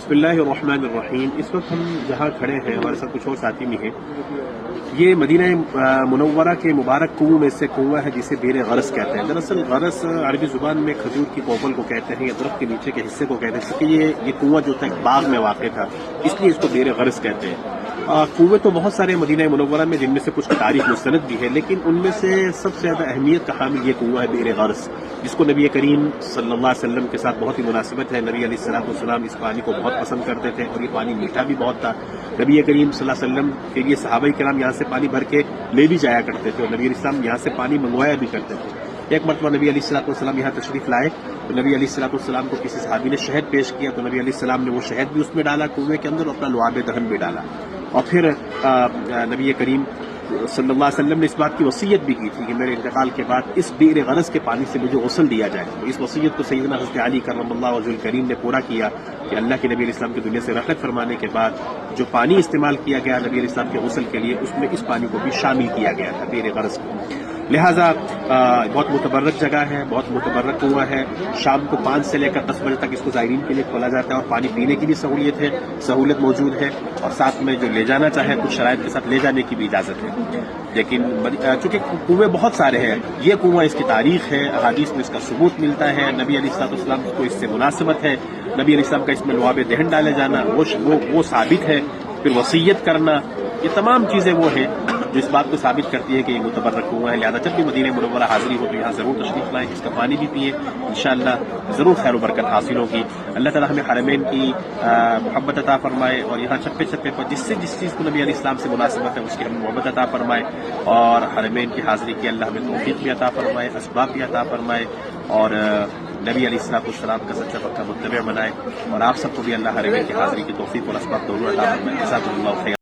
بسم اللہ الرحمن الرحیم۔ اس وقت ہم جہاں کھڑے ہیں ہمارے ساتھ کچھ اور ساتھی بھی ہیں۔ یہ مدینہ منورہ کے مبارک کنویں میں سے کنواں ہے جسے بیر غرس کہتے ہیں۔ دراصل غرس عربی زبان میں کھجور کی کوپل کو کہتے ہیں یا درخت کے نیچے کے حصے کو کہتے ہیں، کہ یہ کنواں جو تھا ایک باغ میں واقع تھا، اس لیے اس کو بیر غرس کہتے ہیں۔ کنویں تو بہت سارے مدینہ منورہ میں، جن میں سے کچھ تاریخ مستند بھی ہے، لیکن ان میں سے سب سے زیادہ اہمیت کا حامل یہ کنواں ہے بیر غرس، جس کو نبی کریم صلی اللہ علیہ وسلم کے ساتھ بہت ہی مناسبت ہے۔ نبی علیہ السلام اس پانی کو بہت پسند کرتے تھے اور یہ پانی میٹھا بھی بہت تھا۔ نبی کریم صلی اللہ علیہ وسلم کے لیے صحابہ کرام یہاں سے پانی بھر کے لے بھی جایا کرتے تھے اور نبی علیہ السلام یہاں سے پانی منگوایا بھی کرتے تھے۔ ایک مرتبہ نبی علیہ السلام یہاں تشریف لائے تو نبی علیہ السلام کو کسی صحابی نے شہد پیش کیا، تو نبی علیہ السلام نے وہ شہد بھی اس میں ڈالا کنویں کے اندر، اپنا لعاب دہن بھی ڈالا۔ اور پھر نبی کریم صلی اللہ علیہ وسلم نے اس بات کی وصیت بھی کی تھی کہ میرے انتقال کے بعد اس بیر غرض کے پانی سے مجھے غسل دیا جائے۔ تو اس وصیت کو سیدنا حضرت علی کرم اللہ وجہ الکریم نے پورا کیا کہ اللہ کے نبی علیہ السلام کی دنیا سے رحلت فرمانے کے بعد جو پانی استعمال کیا گیا نبی علیہ السلام کے غسل کے لیے، اس میں اس پانی کو بھی شامل کیا گیا تھا بیر غرض کو۔ لہٰذا بہت متبرک جگہ ہے، بہت متبرک کنواں ہے۔ شام کو 5 سے لے کر 10 بجے تک اس کو زائرین کے لیے کھولا جاتا ہے اور پانی پینے کی بھی سہولت موجود ہے، اور ساتھ میں جو لے جانا چاہے کچھ شرائط کے ساتھ لے جانے کی بھی اجازت ہے۔ لیکن چونکہ کنویں بہت سارے ہیں، یہ کنواں اس کی تاریخ ہے، احادیث میں اس کا ثبوت ملتا ہے، نبی علیہ السلام کو اس سے مناسبت ہے، نبی علیہ السلام کا اس میں لعاب دہن ڈالے جانا وہ ثابت ہے، پھر وصیت کرنا، یہ تمام چیزیں وہ ہیں جو اس بات کو ثابت کرتی ہے کہ یہ متبرک کنواں ہے۔ لہٰذا جب بھی مدینہ منورہ حاضری ہو تو یہاں ضرور تشریف لائیں، اس کا پانی بھی پئیں، انشاءاللہ ضرور خیر و برکت حاصل ہوگی۔ اللہ تعالیٰ ہمیں حرمین کی محبت عطا فرمائے، اور یہاں چپے چپے پر جس چیز کو نبی علیہ السلام سے مناسبت ہے اس کی ہمیں محبت عطا فرمائے، اور حرمین کی حاضری کی اللہ ہمیں توفیق بھی عطا فرمائے، اسباب بھی عطا فرمائے، اور نبی علیہ السلام کا سچا پکا متبع بنائے، اور آپ سب کو بھی اللہ حرمین کی حاضری کی توفیق اور اسباب ضرور عطا فرمائے۔ جزاکم اللہ خیر۔